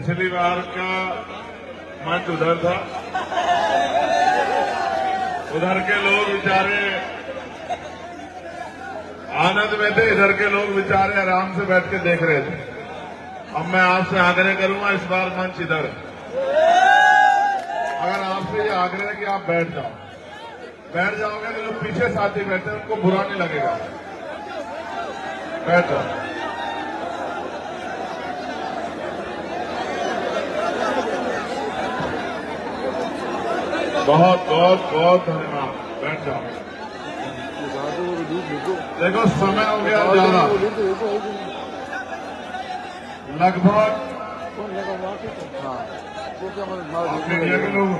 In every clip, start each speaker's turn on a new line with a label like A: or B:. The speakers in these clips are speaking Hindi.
A: पिछली बार का मंच उधर था, उधर के लोग बेचारे आनंद में थे, इधर के लोग बेचारे आराम से बैठ के देख रहे थे। अब मैं आपसे आग्रह करूंगा, इस बार मंच इधर है। अगर आपसे ये आग्रह है कि आप बैठ जाओगे तो जो पीछे साथी बैठे हैं उनको बुरा नहीं लगेगा। बैठ जाओ। बहुत बहुत बहुत धन्यवाद। बैठ जाओ। देखो समय हो गया ज्यादा, लगभग मीडिया के लोग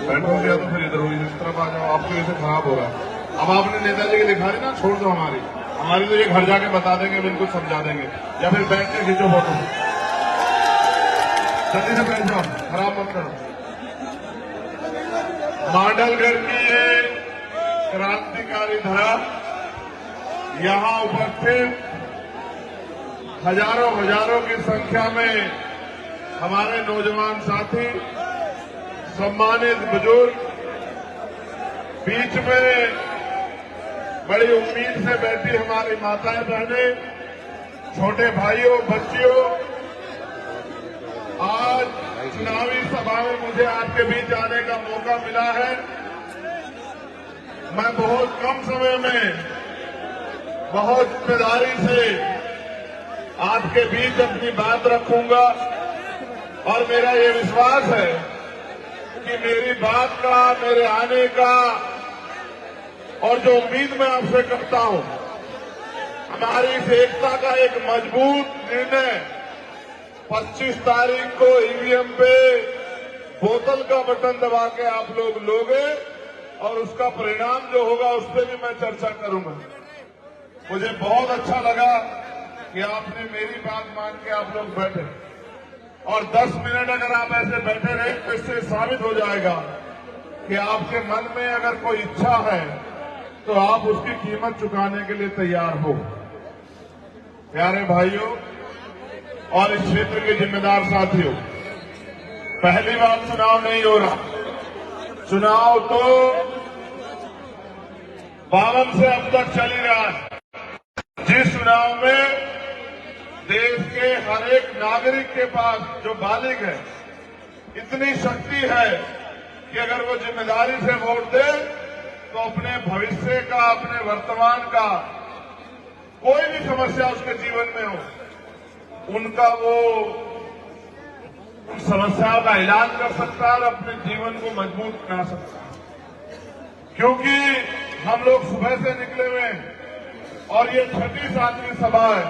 A: बैठोगे तो फिर इधर हुई, इस तरफ आ जाओ। आपकी वजह से खराब हो रहा है। अब आपने नेताजी की लिखा रही ना, छोड़ दो। हमारी तो ये घर जाके बता देंगे, बिल्कुल समझा देंगे, या फिर बैठ के खींचो फोटो। जल्दी से बैठ जाओ, खराब मत करो। मांडलगढ़ की ये क्रांतिकारी धरा, यहां उपस्थित हजारों की संख्या में हमारे नौजवान साथी, सम्मानित बुजुर्ग, बीच में बड़ी उम्मीद से बैठी हमारी माताएं बहनें, छोटे भाइयों बच्चियों, आज चुनावी सभा में मुझे आपके बीच आने का मौका मिला है। मैं बहुत कम समय में बहुत जिम्मेदारी से आपके बीच अपनी बात रखूंगा और मेरा ये विश्वास है कि मेरी बात का, मेरे आने का और जो उम्मीद मैं आपसे करता हूं, हमारी इस एकता का एक मजबूत निर्णय 25 तारीख को ईवीएम पे बोतल का बटन दबा के आप लोग लोगे और उसका परिणाम जो होगा उस पर भी मैं चर्चा करूंगा। मुझे बहुत अच्छा लगा कि आपने मेरी बात मान के आप लोग बैठे, और 10 मिनट अगर आप ऐसे बैठे रहे तो इससे साबित हो जाएगा कि आपके मन में अगर कोई इच्छा है तो आप उसकी कीमत चुकाने के लिए तैयार हो। प्यारे भाइयों और इस क्षेत्र के जिम्मेदार साथियों, पहली बार चुनाव नहीं हो रहा। चुनाव तो 52 से अब तक चल ही रहा है, जिस चुनाव में देश के हर एक नागरिक के पास, जो बालिग है, इतनी शक्ति है कि अगर वो जिम्मेदारी से वोट दे तो अपने भविष्य का, अपने वर्तमान का कोई भी समस्या उसके जीवन में हो, उनका वो उन समस्याओं का इलाज कर सकता है और अपने जीवन को मजबूत बना सकता है। क्योंकि हम लोग सुबह से निकले हुए हैं और ये 6वीं 7वीं सभा है।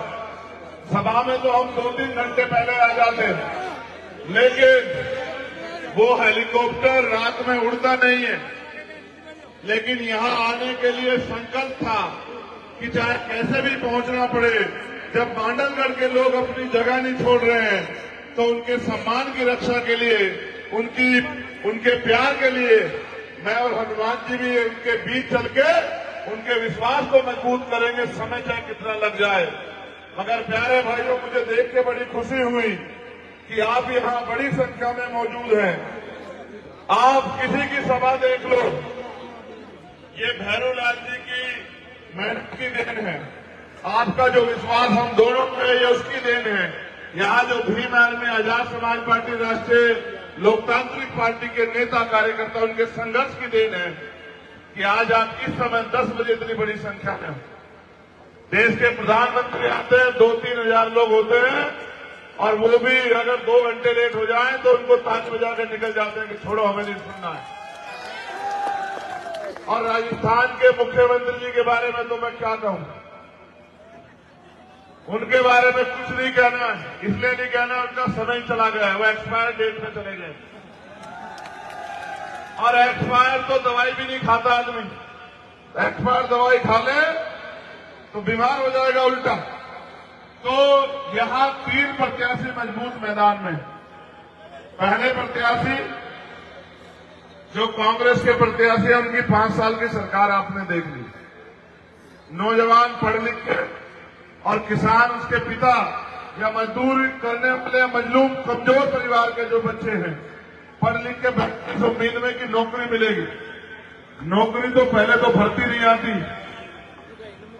A: सभा में तो हम 2-3 घंटे पहले आ जाते हैं, लेकिन वो हेलीकॉप्टर रात में उड़ता नहीं है। लेकिन यहां आने के लिए संकल्प था कि चाहे कैसे भी पहुंचना पड़े। जब मांडलगढ़ के लोग अपनी जगह नहीं छोड़ रहे हैं तो उनके सम्मान की रक्षा के लिए, उनके प्यार के लिए मैं और हनुमान जी भी उनके बीच चल के उनके विश्वास को मजबूत करेंगे, समय चाहे कितना लग जाए। मगर प्यारे भाइयों, मुझे देख के बड़ी खुशी हुई कि आप यहां बड़ी संख्या में मौजूद हैं। आप किसी की सभा देख लो, ये भैरोलाल जी की मेहनत की देन है। आपका जो विश्वास हम दोनों पे है, ये उसकी देन है। यहाँ जो भीम आर्मी, आजाद समाज पार्टी, राष्ट्रीय लोकतांत्रिक पार्टी के नेता कार्यकर्ता, उनके संघर्ष की देन है कि आज आप इस समय 10 बजे इतनी बड़ी संख्या में, देश के प्रधानमंत्री आते हैं, 2-3 हजार लोग होते हैं और वो भी अगर 2 घंटे लेट हो जाए तो उनको ताज बजा के निकल जाते हैं कि छोड़ो, हमें नहीं सुनना है। और राजस्थान के मुख्यमंत्री जी के बारे में तो मैं क्या कहूं, उनके बारे में कुछ नहीं कहना है। इसलिए नहीं कहना, उनका समय चला गया है, वो एक्सपायर डेट में चले गए। और एक्सपायर तो दवाई भी नहीं खाता आदमी। एक्सपायर दवाई खा ले तो बीमार हो जाएगा उल्टा। तो यहां 3 प्रत्याशी मजबूत मैदान में। पहले प्रत्याशी जो कांग्रेस के प्रत्याशी हैं, उनकी 5 साल की सरकार आपने देख ली। नौजवान पढ़ लिख के और किसान उसके पिता या मजदूरी करने वाले मजलूम कमजोर परिवार के जो बच्चे हैं, पढ़ लिख के बैठे इस उम्मीद में कि नौकरी मिलेगी। नौकरी तो पहले तो भर्ती नहीं आती,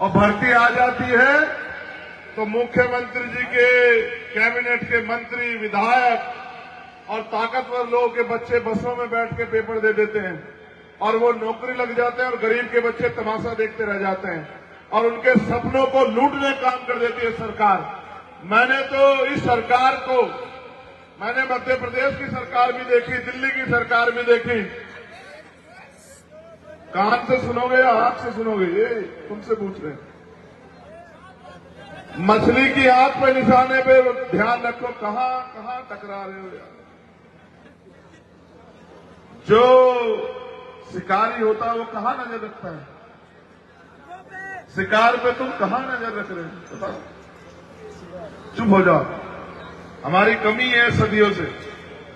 A: और भर्ती आ जाती है तो मुख्यमंत्री जी के कैबिनेट के मंत्री, विधायक और ताकतवर लोगों के बच्चे बसों में बैठ के पेपर दे देते हैं और वो नौकरी लग जाते हैं और गरीब के बच्चे तमाशा देखते रह जाते हैं और उनके सपनों को लूटने काम कर देती है सरकार। मैंने तो इस सरकार को, मैंने मध्य प्रदेश की सरकार भी देखी, दिल्ली की सरकार भी देखी। कान से सुनोगे या आंख से सुनोगे, ये तुमसे पूछ रहे हैं। मछली की आंख पे निशाने पे ध्यान रखो, कहां कहां टकरा रहे हो यार। जो शिकारी होता है वो कहां नजर रखता है? शिकार पे तुम कहां नजर रख रहे हो? बताओ, चुप हो जाओ। हमारी कमी है सदियों से,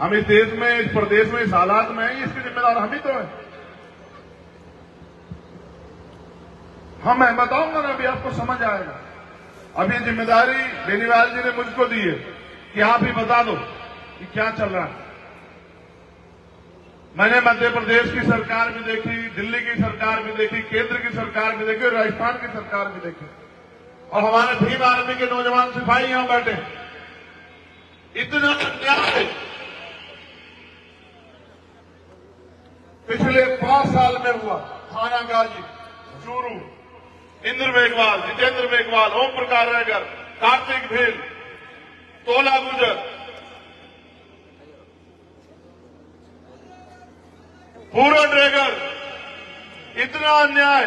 A: हम इस देश में, इस प्रदेश में, इस हालात में हैं, इसके जिम्मेदार हम ही तो हैं। हम मैं बताऊंगा ना, अभी आपको समझ आएगा। अब ये जिम्मेदारी बेनीवाल जी ने मुझको दी है कि आप ही बता दो कि क्या चल रहा है। मैंने मध्य प्रदेश की सरकार भी देखी, दिल्ली की सरकार भी देखी, केंद्र की सरकार भी देखी, राजस्थान की सरकार भी देखी, और हमारे भीम आर्मी के नौजवान सिपाही यहां बैठे। इतना अन्याय पिछले 5 साल में हुआ। थाना गाजी, चूरू, इंद्र मेघवाल, जितेंद्र मेघवाल, ओम प्रकाश रायगर, कार्तिक भील, तोला गुजर, पूरन रेगर, इतना अन्याय।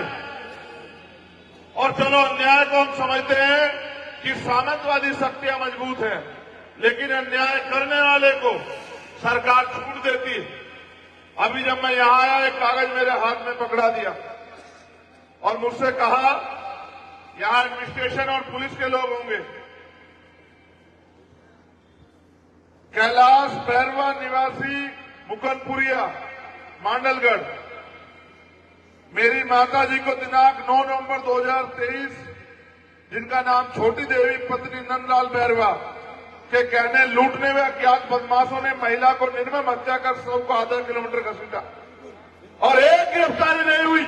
A: और चलो, अन्याय को हम समझते हैं कि सामंतवादी शक्तियां मजबूत हैं, लेकिन अन्याय करने वाले को सरकार छूट देती है। अभी जब मैं यहां आया, एक कागज मेरे हाथ में पकड़ा दिया और मुझसे कहा, यहां एडमिनिस्ट्रेशन और पुलिस के लोग होंगे, कैलाश बैरवा निवासी मुकनपुरिया, मांडलगढ़, मेरी माता जी को दिनांक 9 नवंबर 2023, जिनका नाम छोटी देवी पत्नी नंदलाल बैरवा के कहने लूटने में अज्ञात बदमाशों ने महिला को निर्मम हत्या कर शव को आधा किलोमीटर घसीटा, और एक गिरफ्तारी नहीं हुई,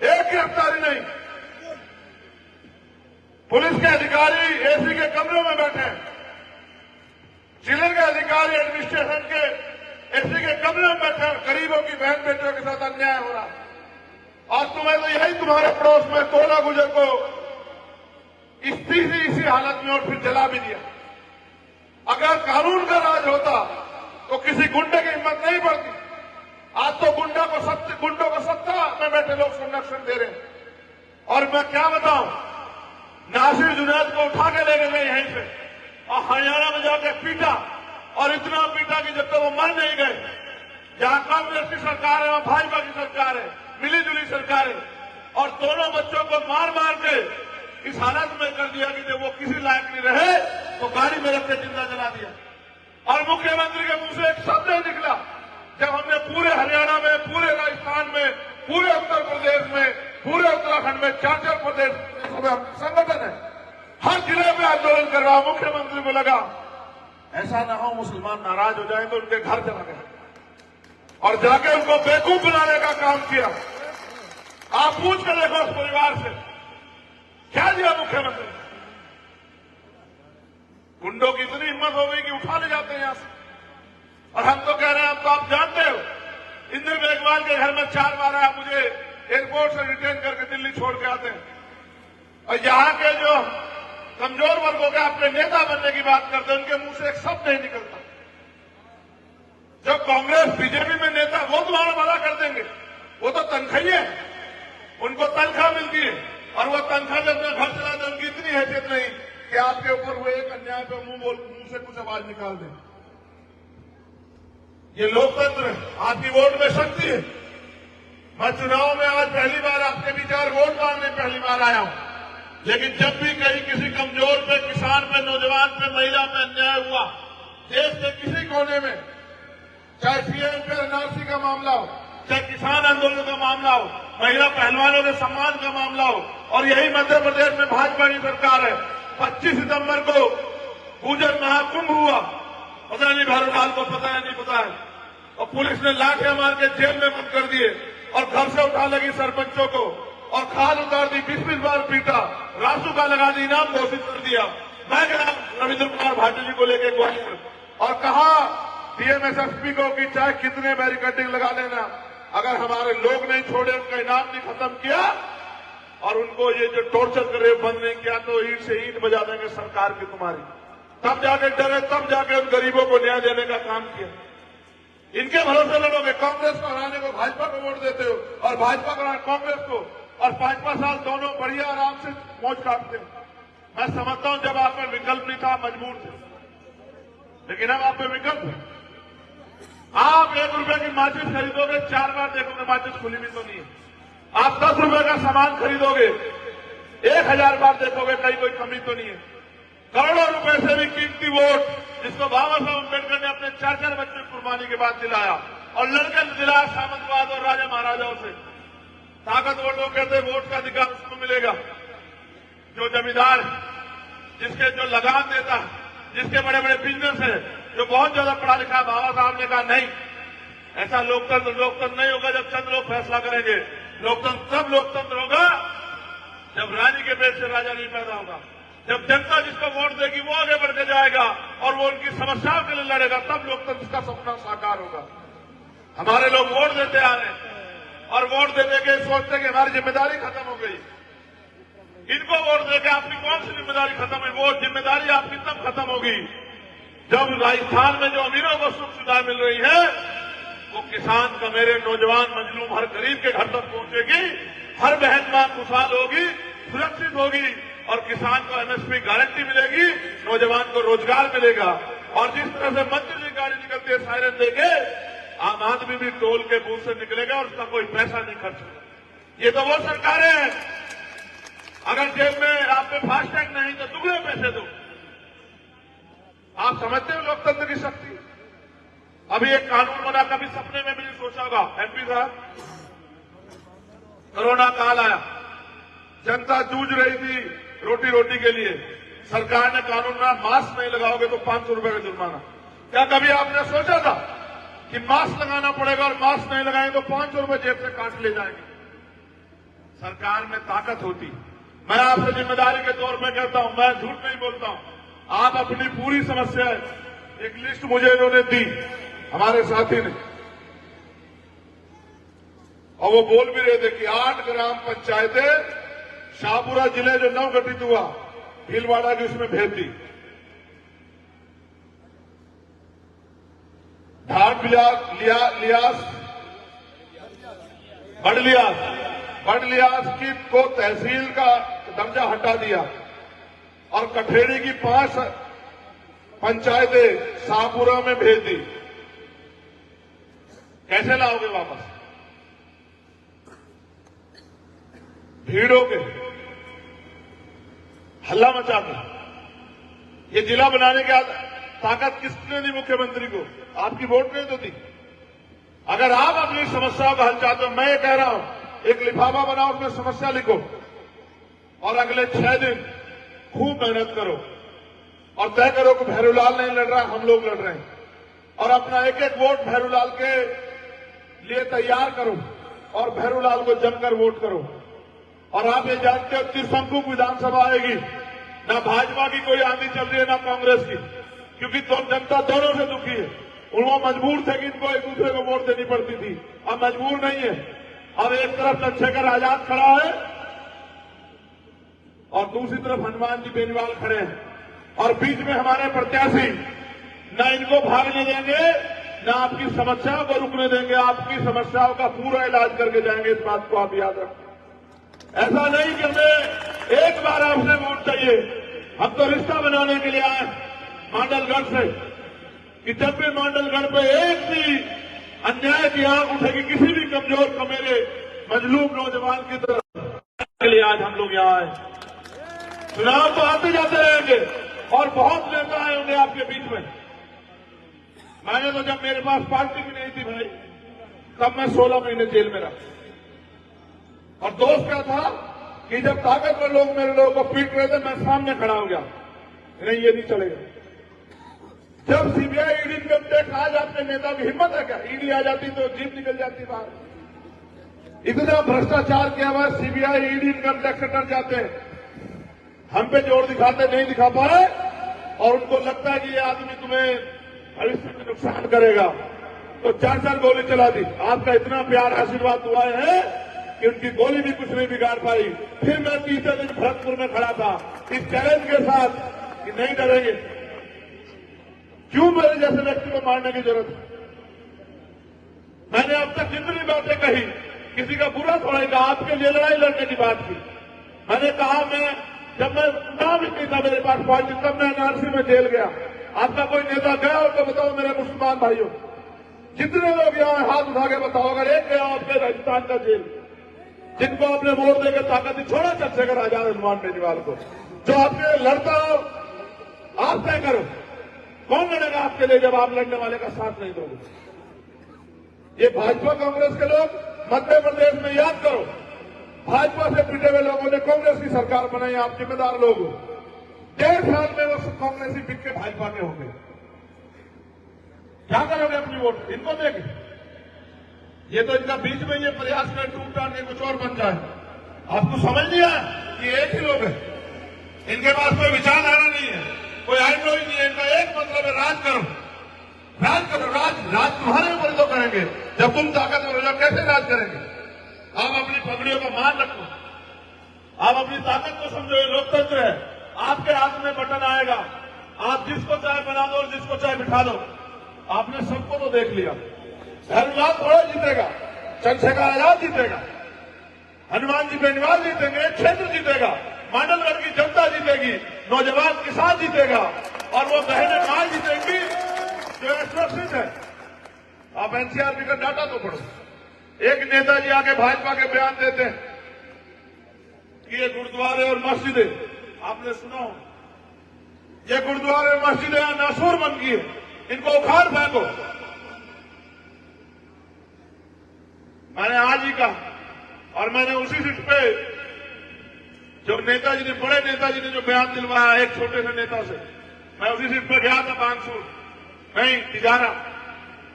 A: एक गिरफ्तारी नहीं। पुलिस के अधिकारी एसी के कमरों में बैठे हैं, जिले के अधिकारी एडमिनिस्ट्रेशन के एसी के कमरे में बैठे हैं। गरीबों की बहन बेटियों के साथ अन्याय हो रहा है, और तुम्हें तो यही तुम्हारे पड़ोस में तोला गुजर को इसी हालत में और फिर जला भी दिया। अगर कानून का राज होता तो किसी गुंडे की हिम्मत नहीं पड़ती। आज तो गुंडों को सत्ता में बैठे लोग संरक्षण दे रहे हैं। और मैं क्या बताऊं, नासिर जुनैद को उठा के लेके गए यहीं से और हरियाणा में जाकर पीटा, और इतना पीटा कि जब तक वो मर नहीं गए। जहां कांग्रेस की सरकार है, वहां भाजपा की सरकार है, मिली जुली सरकार है, और दोनों बच्चों को मार मार के इस हालत में कर दिया कि जब वो किसी लायक नहीं रहे तो गाड़ी में रख के जिंदा जला दिया। और मुख्यमंत्री के मुंह से एक शब्द नहीं निकला। जब हमने पूरे हरियाणा में, पूरे राजस्थान में, पूरे उत्तर प्रदेश में, पूरे उत्तराखंड में 4 प्रदेश संगठन है, हर जिले में आंदोलन कर रहा, मुख्यमंत्री को लगा ऐसा ना हो मुसलमान नाराज हो जाए, तो उनके घर चला गया और जाके उनको बेवकूफ बनाने का काम किया। आप पूछ कर देखो उस परिवार से क्या दिया मुख्यमंत्री। गुंडों की इतनी हिम्मत हो गई कि उठा ले जाते हैं यहां से। और हम तो कह रहे हैं, अब तो आप जानते हो, इंद्र मेघवाल के घर में 4 बार आया, मुझे एयरपोर्ट से रिटेन करके दिल्ली छोड़ के आते हैं। और यहां के जो कमजोर वर्गों के अपने नेता बनने की बात करते हैं, उनके मुंह से एक शब्द नहीं निकलता। जब कांग्रेस बीजेपी में नेता, वो तुम्हारा भला कर देंगे, वो तो तनख्वाही है, उनको तनख्वाह मिलती है, और वो तनख्वाह जब अपना घर चलाते हैं, उनकी इतनी हैसियत नहीं कि आपके ऊपर हुए एक अन्याय पे मुंह से कुछ आवाज निकाल दें। ये लोकतंत्र है, आपकी वोट में शक्ति है। मैं चुनाव में आज पहली बार आपके विचार वोट मांगने पहली बार आया हूं, लेकिन जब भी कहीं किसी कमजोर पे, किसान पे, नौजवान पे, महिला पे अन्याय हुआ, देश के किसी कोने में, चाहे सीएम पे एनआरसी का मामला हो, चाहे किसान आंदोलन का मामला हो, महिला पहलवानों के सम्मान का मामला हो, और यही मध्य प्रदेश में भाजपा की सरकार है। 25 सितंबर को पूजन महाकुंभ हुआ, पता नहीं भरोलाल को पता है नहीं पता है, और पुलिस ने लाठियां मार के जेल में बंद कर दिए और घर से उठा लगी सरपंचों को और खाल उतार दी, 20-20 बार पीटा, रासू का लगा दी, इनाम घोषित कर दिया। मैं गया रविंद्र कुमार भाटी जी को लेकर ग्वालियर और कहा डीएमएसएसपी को कि चाहे कितने बैरिकेडिंग लगा लेना, अगर हमारे लोग नहीं छोड़े, उनका इनाम नहीं खत्म किया और उनको ये जो टॉर्चर कर रहे बंद नहीं किया तो ईंट से ईंट बजा देंगे सरकार की तुम्हारी। तब जाके डरे, तब जाके उन गरीबों को न्याय देने का काम किया। इनके भरोसे लड़ोगे, कांग्रेस को हराने को भाजपा को वोट देते हो और भाजपा को हराने कांग्रेस को, और 5-5 साल दोनों बढ़िया आराम से मौज काटते हो। मैं समझता हूं जब आप में विकल्प नहीं था, मजबूर थे, लेकिन अब आप में विकल्प है। आप 1 रुपए की माचिस खरीदोगे, 4 बार देखोगे माचिस खुली भी तो नहीं है। आप 10 रुपए का सामान खरीदोगे, 1000 बार देखोगे कहीं कोई कमी तो नहीं है। करोड़ों रुपए से भी कीमती वोट जिसको बाबा साहब अम्बेडकर ने अपने 4 बच्चों की कुर्बानी के बाद दिलाया और लड़के दिलाया सामंतवाद और राजा महाराजाओं से। ताकतवर लोग कहते वोट का अधिकार उसको मिलेगा जो जमींदार, जिसके जो लगान देता, जिसके बड़े बड़े बिजनेस है, जो बहुत ज्यादा पढ़ा लिखा। बाबा साहब ने कहा नहीं, ऐसा लोकतंत्र नहीं होगा जब चंद लोग फैसला करेंगे। लोकतंत्र तब लोकतंत्र होगा जब रानी के पेट से राजा नहीं पैदा होगा, जब जनता जिसको वोट देगी वो आगे बढ़ के जाएगा और वो उनकी समस्याओं के लिए लड़ेगा, तब लोकतंत्र का सपना साकार होगा। हमारे लोग वोट देते आ रहे हैं और वोट देने के सोचते कि हमारी जिम्मेदारी खत्म हो गई। इनको वोट देकर आपकी कौन सी जिम्मेदारी खत्म हुई? वो जिम्मेदारी आपकी तब खत्म होगी जब राजस्थान में जो अमीरों को सुख सुविधा मिल रही है वो किसान का, मेरे नौजवान मजलूम हर गरीब के घर तक पहुंचेगी, हर बहन मां खुशहाल होगी, सुरक्षित होगी और किसान को एमएसपी गारंटी मिलेगी, नौजवान को रोजगार मिलेगा। और जिस तरह से मंत्री जी गाड़ी निकलती है सायरन देके, आम आदमी भी टोल के बूथ से निकलेगा और उसका कोई पैसा नहीं खर्च होगा। ये तो वो सरकारें हैं। अगर जेब में आप पे फास्टैग नहीं तो दुगने पैसे दो। आप समझते हो लोकतंत्र की शक्ति? अभी एक कानून बना, कभी सपने में भी नहीं सोचा होगा। एमपी साहब, कोरोना काल आया, जनता जूझ रही थी रोटी रोटी के लिए, सरकार ने कानून बना, मास्क नहीं लगाओगे तो 500 रुपए का जुर्माना। क्या कभी आपने सोचा था कि मास्क लगाना पड़ेगा और मास्क नहीं लगाएंगे तो 500 रुपए जेब से काट ले जाएंगे? सरकार में ताकत होती। मैं आपसे जिम्मेदारी के तौर पर कहता हूं, मैं झूठ नहीं बोलता हूं। आप अपनी पूरी समस्या, एक लिस्ट मुझे इन्होंने दी हमारे साथी ने, और वो बोल भी रहे थे कि 8 ग्राम पंचायतें शाहपुरा जिले जो नवगठित हुआ, भीलवाड़ा की, उसमें भेज दी। ढाट बड़लियास की को तहसील का दर्जा हटा दिया और कठेड़ी की 5 पंचायतें शाहपुरा में भेज दी। कैसे लाओगे वापस? भीड़ों के हल्ला मचा के। ये जिला बनाने की ताकत किसने दी? मुख्यमंत्री को। आपकी वोट नहीं तो दी। अगर आप अपनी समस्याओं का हल चाहते हो, मैं ये कह रहा हूं, एक लिफाफा बनाओ, उसमें समस्या लिखो और अगले 6 दिन खूब मेहनत करो और तय करो कि भैरूलाल नहीं लड़ रहा, हम लोग लड़ रहे हैं, और अपना एक एक वोट भैरूलाल के लिए तैयार करो और भैरूलाल को जमकर वोट करो। और आप ये जानते हो त्रिशंकु विधानसभा आएगी, ना भाजपा की कोई आंधी चल रही है ना कांग्रेस की, क्योंकि जनता दोनों से दुखी है। वो मजबूर थे कि इनको एक दूसरे को वोट देनी पड़ती थी, अब मजबूर नहीं है। अब एक तरफ चंद्रशेखर आजाद खड़ा है और दूसरी तरफ हनुमान जी बेनीवाल खड़े हैं, और बीच में हमारे प्रत्याशी न इनको भागने देंगे, न आपकी समस्याओं को रुकने देंगे, आपकी समस्याओं का पूरा इलाज करके जाएंगे। इस बात को आप याद रखें। ऐसा नहीं कि हमें एक बार आपसे वोट चाहिए, हम तो रिश्ता बनाने के लिए आए मांडलगढ़ से, कि जब भी मांडलगढ़ पे एक भी अन्याय की आंख उठेगी किसी भी कमजोर कमेरे मजलूम नौजवान की तरफ, के लिए आज हम लोग यहाँ आए। चुनाव तो आते जाते रहेंगे और बहुत नेता आए होंगे आपके बीच में। मैंने तो जब मेरे पास पार्टी भी नहीं थी भाई, तब मैं 16 महीने जेल में रहा, और दोस्त क्या था कि जब ताकतवर लोग मेरे लोगों को पीट रहे थे, मैं सामने खड़ा हो गया, नहीं ये नहीं चलेगा। जब सीबीआई ईडी इनकम टैक्स आज आपके नेता की हिम्मत है क्या? ईडी आ जाती तो जीप निकल जाती बाहर। इतना भ्रष्टाचार किया हुआ सीबीआई ईडी इनकम टैक्स से डर जाते हैं, हम पे जोर दिखाते नहीं दिखा पा रहे, और उनको लगता है कि ये आदमी तुम्हें भविष्य में नुकसान करेगा, तो 4 गोली चला दी। आपका इतना प्यार आशीर्वाद हुआ है कि उनकी गोली भी कुछ नहीं बिगाड़ पाई। फिर मैं तीसरे दिन भरतपुर में खड़ा था इस चैलेंज के साथ कि नहीं डरेंगे। क्यों मेरे जैसे व्यक्ति को मारने की जरूरत है? मैंने अब तक जितनी बातें कही किसी का बुरा थोड़ा ही कहा, आपके लिए लड़ाई लड़ने की बात की। मैंने कहा जब मैं नाम ही नहीं था मेरे पास पार्टी, तब मैं एनआरसी में जेल गया। आपका कोई नेता गया हो तो बताओ मेरे मुसलमान भाइयों, जितने लोग यहाँ हाथ उठा के बताओ अगर एक गया आपके राजस्थान का जेल, जिनको आपने वोट देकर ताकत दी। छोड़ा चंद्रशेखर आजाद हनुमान बेनीवाल को, जो आपके लड़ता हो आप तय करो कौन लड़ेगा आपके लिए जब आप लड़ने वाले का साथ नहीं दोगे। ये भाजपा कांग्रेस के लोग मध्य प्रदेश में याद करो, भाजपा से पिटे हुए लोगों ने कांग्रेस की सरकार बनाई, आप जिम्मेदार लोग हो। 1.5 साल में वो कांग्रेसी बिक के भाजपा के हो गए। क्या करोगे अपनी वोट इनको देंगे? ये तो इनका बीच में ये प्रयास कर टूट टाट के कुछ और बन जाए। आपको समझ नहीं आया कि एक ही लोग है, इनके पास कोई विचारधारा नहीं है, कोई आइडियोलॉजी नहीं है। इनका एक मतलब है राज करो, राज करो। राज तुम्हारे ऊपर तो करेंगे जब तुम ताकतवर हो जाओ। कैसे राज करेंगे? आप अपनी पगड़ियों का मान रखो, आप अपनी ताकत को समझो। लोकतंत्र है, आपके हाथ में बटन आएगा, आप जिसको चाहे बना दो और जिसको चाहे बिठा दो। आपने सबको तो देख लिया। धर्मलाल थोड़ा जीतेगा, चंद्रशेखर आजाद जीतेगा, हनुमान जी बेनीवाल जीतेंगे, क्षेत्र जीतेगा, मांडलगढ़ की जनता जीतेगी, नौजवान किसान जीतेगा, और वो बहनें मां जीतेंगी जो सुरक्षित है। आप एनसीआरबी का डाटा तो पढ़ो। एक नेताजी आके भाजपा के बयान देते हैं कि ये गुरुद्वारे और मस्जिदें, आपने सुना हो, ये गुरुद्वारे और मस्जिदें यहां नासूर बन गई है, इनको उखाड़ फेंको। मैंने आज ही कहा, और मैंने उसी सीट पे जो नेताजी ने, बड़े नेताजी ने जो बयान दिलवाया एक छोटे से नेता से, मैं उसी सीट पे गया था बानसूर, नहीं तिजारा,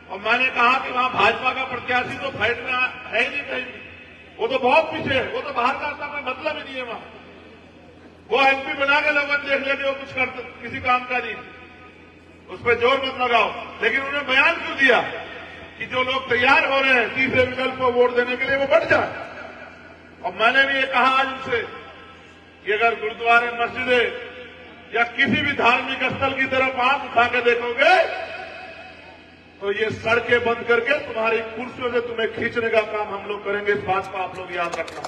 A: और मैंने कहा कि वहां भाजपा का प्रत्याशी तो फाइट में है ही नहीं कहीं, वो तो बहुत पीछे है, वो तो बाहर का कोई मतलब ही नहीं है वहां। वो एमपी बना के लोगों ने देख लेते, वो कुछ करते किसी काम का नहीं, उस पर जोर मत लगाओ। लेकिन उन्होंने बयान क्यों दिया कि जो लोग तैयार हो रहे हैं तीसरे विकल्प को वोट देने के लिए वो बढ़ जाए। और मैंने भी ये कहा आज उनसे कि अगर गुरुद्वारे, मस्जिदें या किसी भी धार्मिक स्थल की तरफ आंख उठा के देखोगे तो ये सड़कें बंद करके तुम्हारी कुर्सियों से तुम्हें खींचने का काम हम लोग करेंगे। इस बात को आप लोग याद रखना।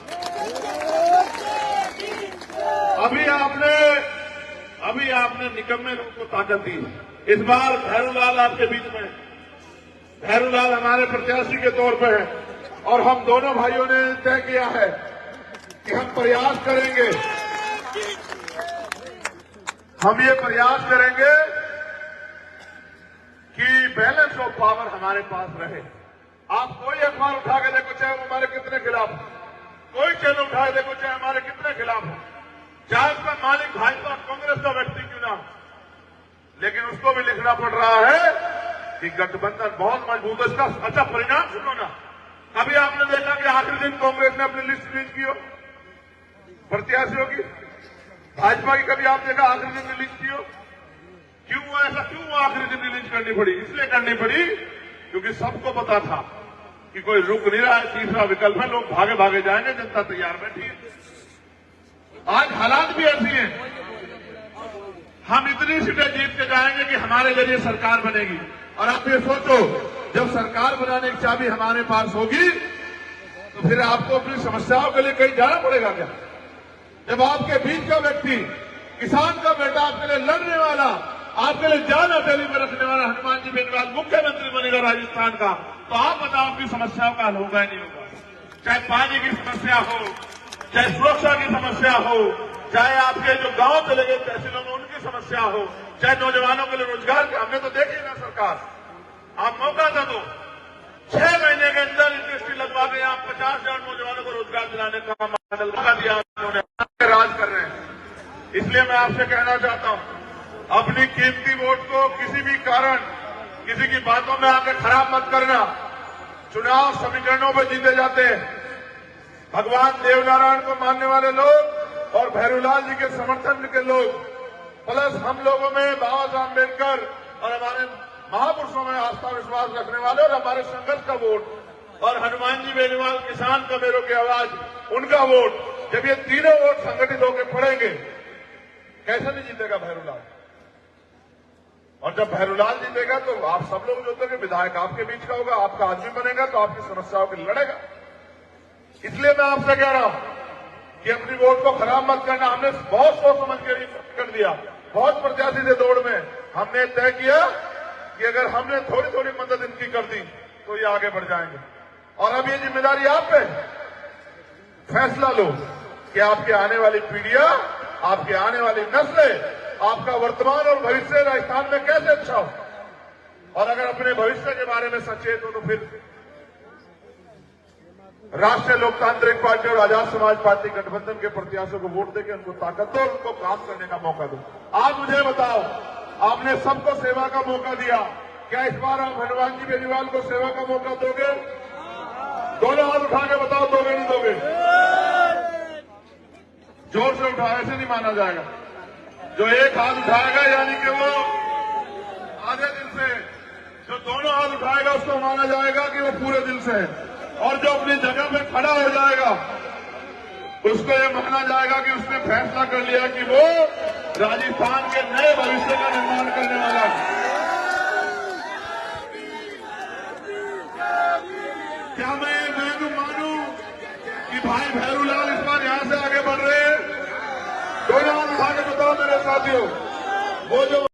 A: अभी आपने निकम्मे लोगों को ताकत दी। इस बार भैरूलाल आपके बीच में, भैरूलाल हमारे प्रत्याशी के तौर पर है, और हम दोनों भाइयों ने तय किया है कि हम प्रयास करेंगे, हम ये प्रयास करेंगे कि बैलेंस ऑफ पावर हमारे पास रहे। आप कोई अखबार उठा के देखो, चाहे वो हमारे कितने खिलाफ हो, कोई चैनल उठा के देखो, चाहे हमारे कितने खिलाफ हो, चाहे उसका मालिक भाजपा कांग्रेस का व्यक्ति क्यों ना हो, लेकिन उसको भी लिखना पड़ रहा है कि गठबंधन बहुत मजबूत है। इसका अच्छा परिणाम सुनो ना। कभी आपने देखा कि आखिरी दिन कांग्रेस ने अपनी लिस्ट रिलीज की हो प्रत्याशियों की? भाजपा की कभी आप देखा आखिरी दिन रिलीज की हो? क्यों ऐसा क्यों आखिरी दिन रिलीज करनी पड़ी? इसलिए करनी पड़ी क्योंकि सबको पता था कि कोई रुक नहीं रहा है, तीसरा विकल्प है, लोग भागे भागे जाएंगे, जनता तैयार बैठी है। आज हालात भी ऐसी हैं, हम इतनी सीटें जीत के जाएंगे कि हमारे जरिए सरकार बनेगी। और आप ये सोचो, जब सरकार बनाने की चाबी हमारे पास होगी तो फिर आपको अपनी समस्याओं के लिए कहीं जाना पड़ेगा क्या? जब आपके बीच का व्यक्ति, किसान का बेटा आपके लिए लड़ने वाला, आपके लिए जान हथेली में रखने वाला हनुमान जी बेनीवाल मुख्यमंत्री बनेगा राजस्थान का, तो आप बताओ आपकी समस्याओं का हल होगा या नहीं होगा? चाहे पानी की समस्या हो, चाहे सुरक्षा की समस्या हो, चाहे आपके जो गांव चले गए तहसीलों में उनकी समस्या हो, चाहे नौजवानों के लिए रोजगार के, हमने तो देखी ना सरकार, आप मौका था तो 6 महीने के अंदर इंडस्ट्री लगवा के आप 50,000 नौजवानों को रोजगार दिलाने का मौका दिया, उन्होंने राज कर रहे हैं। इसलिए मैं आपसे कहना चाहता हूं, अपनी कीमती वोट को किसी भी कारण, किसी की बातों में आकर खराब मत करना। चुनाव समीकरणों में जीते जाते हैं। भगवान देवनारायण को मानने वाले लोग और भैरूलाल जी के समर्थन के लोग, प्लस हम लोगों में बाबा साहब अम्बेडकर और हमारे महापुरुषों में आस्था विश्वास रखने वाले और हमारे संघर्ष का वोट, और हनुमान जी बेनीवाल किसान कमेरों की आवाज, उनका वोट, जब ये तीनों वोट संगठित होकर पड़ेंगे, कैसे नहीं जीतेगा भैरूलाल? और जब भैरूलाल जीतेगा तो आप सब लोग जो होते विधायक आपके बीच का होगा, आपका आदमी बनेगा तो आपकी समस्याओं के लिए लड़ेगा। इसलिए मैं आपसे कह रहा हूं कि अपनी वोट को खराब मत करना। हमने बहुत सोच समझ के कर दिया, बहुत प्रत्याशी थे दौड़ में। हमने तय किया कि अगर हमने थोड़ी थोड़ी मदद इनकी कर दी तो ये आगे बढ़ जाएंगे। और अब ये जिम्मेदारी आप पे, फैसला लो कि आपके आने वाली पीढ़ियां, आपके आने वाली नस्लें, आपका वर्तमान और भविष्य राजस्थान में कैसे अच्छा हो। और अगर अपने भविष्य के बारे में सचेत हो तो फिर राष्ट्रीय लोकतांत्रिक पार्टी और आजाद समाज पार्टी गठबंधन के प्रत्याशियों को वोट देकर उनको ताकत दो, उनको काम करने का मौका दो। आप मुझे बताओ, आपने सबको सेवा का मौका दिया, क्या इस बार आप हनुमान जी बेनीवाल को सेवा का मौका दोगे? दोनों हाथ उठा के बताओ, दोगे नहीं दोगे? जोर से उठाओ, ऐसे नहीं माना जाएगा। जो एक हाथ उठाएगा यानी कि वो आधे दिल से, जो दोनों हाथ उठाएगा उसको माना जाएगा कि वो पूरे दिल से है, और जो अपनी जगह पे खड़ा हो जाएगा उसको ये माना जाएगा कि उसने फैसला कर लिया कि वो राजस्थान के नए भविष्य का निर्माण करने वाला है। क्या मैं मानूं कि भाई भैरूलाल इस बार यहां से आगे बढ़ रहे हैं? दोनों हाथ उठा के बताओ मेरे साथियों, वो जो